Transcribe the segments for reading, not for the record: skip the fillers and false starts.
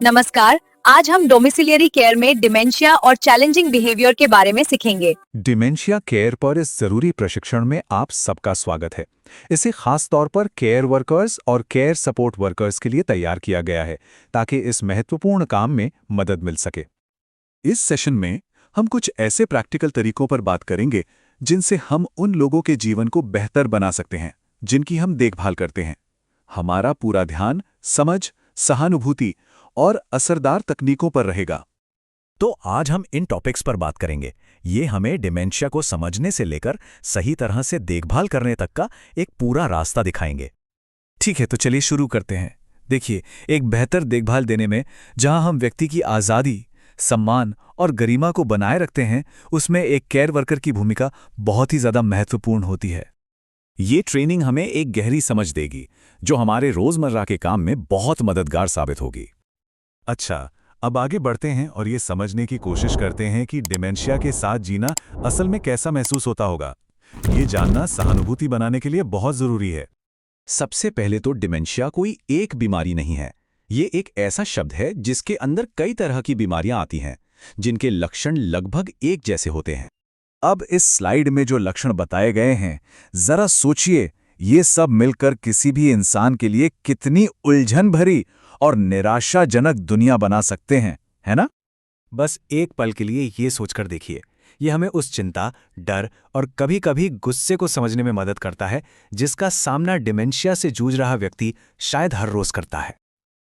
नमस्कार। आज हम डोमिसिलियरी केयर में डिमेंशिया और चैलेंजिंग बिहेवियर के बारे में सीखेंगे। डिमेंशिया केयर पर इस जरूरी प्रशिक्षण में आप सबका स्वागत है। इसे खास तौर पर केयर वर्कर्स और केयर सपोर्ट वर्कर्स के लिए तैयार किया गया है ताकि इस महत्वपूर्ण काम में मदद मिल सके। इस सेशन में हम कुछ ऐसे प्रैक्टिकल तरीकों पर बात करेंगे जिनसे हम उन लोगों के जीवन को बेहतर बना सकते हैं जिनकी हम देखभाल करते हैं। हमारा पूरा ध्यान समझ, सहानुभूति और असरदार तकनीकों पर रहेगा। तो आज हम इन टॉपिक्स पर बात करेंगे। ये हमें डिमेंशिया को समझने से लेकर सही तरह से देखभाल करने तक का एक पूरा रास्ता दिखाएंगे। ठीक है, तो चलिए शुरू करते हैं। देखिए, एक बेहतर देखभाल देने में जहां हम व्यक्ति की आज़ादी, सम्मान और गरिमा को बनाए रखते हैं, उसमें एक केयर वर्कर की भूमिका बहुत ही ज़्यादा महत्वपूर्ण होती है। ये ट्रेनिंग हमें एक गहरी समझ देगी जो हमारे रोज़मर्रा के काम में बहुत मददगार साबित होगी। अच्छा, अब आगे बढ़ते हैं और ये समझने की कोशिश करते हैं कि डिमेंशिया के साथ जीना असल में कैसा महसूस होता होगा। ये जानना सहानुभूति बनाने के लिए बहुत ज़रूरी है। सबसे पहले तो डिमेंशिया कोई एक बीमारी नहीं है। ये एक ऐसा शब्द है जिसके अंदर कई तरह की बीमारियां आती हैं, जिनके लक्षण लगभग एक जैसे होते हैं। अब इस स्लाइड में जो लक्षण बताए गए हैं, जरा सोचिए, ये सब मिलकर किसी भी इंसान के लिए कितनी उलझन भरी और निराशाजनक दुनिया बना सकते हैं, है ना? बस एक पल के लिए ये सोचकर देखिए, ये हमें उस चिंता, डर और कभी-कभी गुस्से को समझने में मदद करता है जिसका सामना डिमेंशिया से जूझ रहा व्यक्ति शायद हर रोज करता है।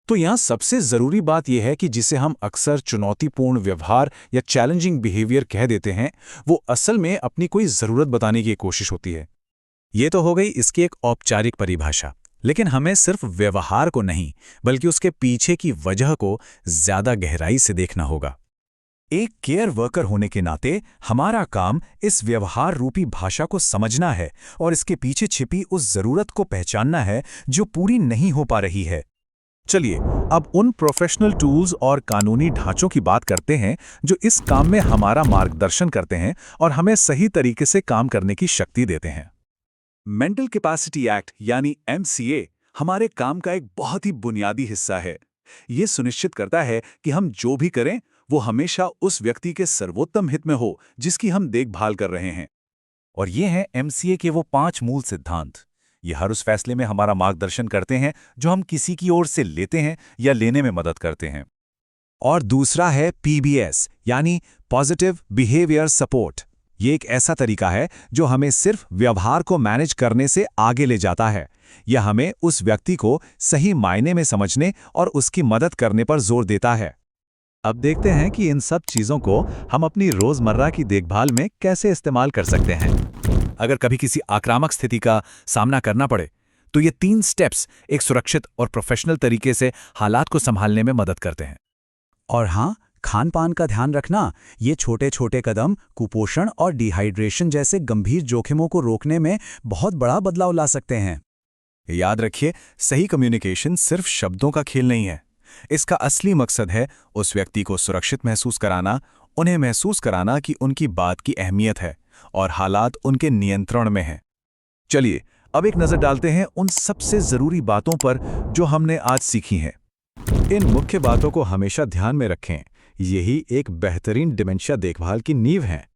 तो यहाँ सबसे ज़रूरी बात यह है कि जिसे हम अक्सर चुनौतीपूर्ण व्यवहार या चैलेंजिंग बिहेवियर कह देते हैं, वो असल में अपनी कोई ज़रूरत बताने की कोशिश होती है। ये तो हो गई इसकी एक औपचारिक परिभाषा, लेकिन हमें सिर्फ व्यवहार को नहीं बल्कि उसके पीछे की वजह को ज्यादा गहराई से देखना होगा। एक केयर वर्कर होने के नाते हमारा काम इस व्यवहार रूपी भाषा को समझना है और इसके पीछे छिपी उस जरूरत को पहचानना है जो पूरी नहीं हो पा रही है। चलिए, अब उन प्रोफेशनल टूल्स और कानूनी ढांचों की बात करते हैं जो इस काम में हमारा मार्गदर्शन करते हैं और हमें सही तरीके से काम करने की शक्ति देते हैं। मेंटल कैपेसिटी एक्ट यानी MCA हमारे काम का एक बहुत ही बुनियादी हिस्सा है। ये सुनिश्चित करता है कि हम जो भी करें वो हमेशा उस व्यक्ति के सर्वोत्तम हित में हो जिसकी हम देखभाल कर रहे हैं। और ये हैं MCA के वो 5 मूल सिद्धांत। ये हर उस फैसले में हमारा मार्गदर्शन करते हैं जो हम किसी की ओर से लेते हैं या लेने में मदद करते हैं। और दूसरा है PBS यानी पॉजिटिव बिहेवियर सपोर्ट। ये एक ऐसा तरीका है जो हमें सिर्फ व्यवहार को मैनेज करने से आगे ले जाता है। यह हमें उस व्यक्ति को सही मायने में समझने और उसकी मदद करने पर जोर देता है। अब देखते हैं कि इन सब चीज़ों को हम अपनी रोज़मर्रा की देखभाल में कैसे इस्तेमाल कर सकते हैं। अगर कभी किसी आक्रामक स्थिति का सामना करना पड़े तो ये 3 स्टेप्स एक सुरक्षित और प्रोफेशनल तरीके से हालात को संभालने में मदद करते हैं। और हाँ, खान पान का ध्यान रखना। ये छोटे छोटे कदम कुपोषण और डिहाइड्रेशन जैसे गंभीर जोखिमों को रोकने में बहुत बड़ा बदलाव ला सकते हैं। याद रखिए, सही कम्युनिकेशन सिर्फ शब्दों का खेल नहीं है। इसका असली मकसद है उस व्यक्ति को सुरक्षित महसूस कराना, उन्हें महसूस कराना कि उनकी बात की अहमियत है और हालात उनके नियंत्रण में हैं। चलिए, अब एक नज़र डालते हैं उन सबसे ज़रूरी बातों पर जो हमने आज सीखी हैं। इन मुख्य बातों को हमेशा ध्यान में रखें। यही एक बेहतरीन डिमेंशिया देखभाल की नींव है।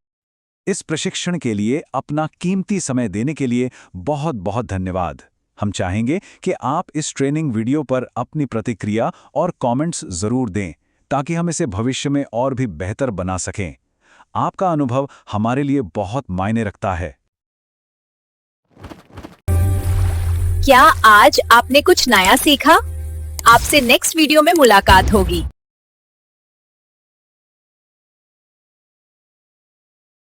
इस प्रशिक्षण के लिए अपना कीमती समय देने के लिए बहुत बहुत धन्यवाद। हम चाहेंगे कि आप इस ट्रेनिंग वीडियो पर अपनी प्रतिक्रिया और कमेंट्स ज़रूर दें ताकि हम इसे भविष्य में और भी बेहतर बना सकें। आपका अनुभव हमारे लिए बहुत मायने रखता है। क्या आज आपने कुछ नया सीखा? आपसे नेक्स्ट वीडियो में मुलाकात होगी।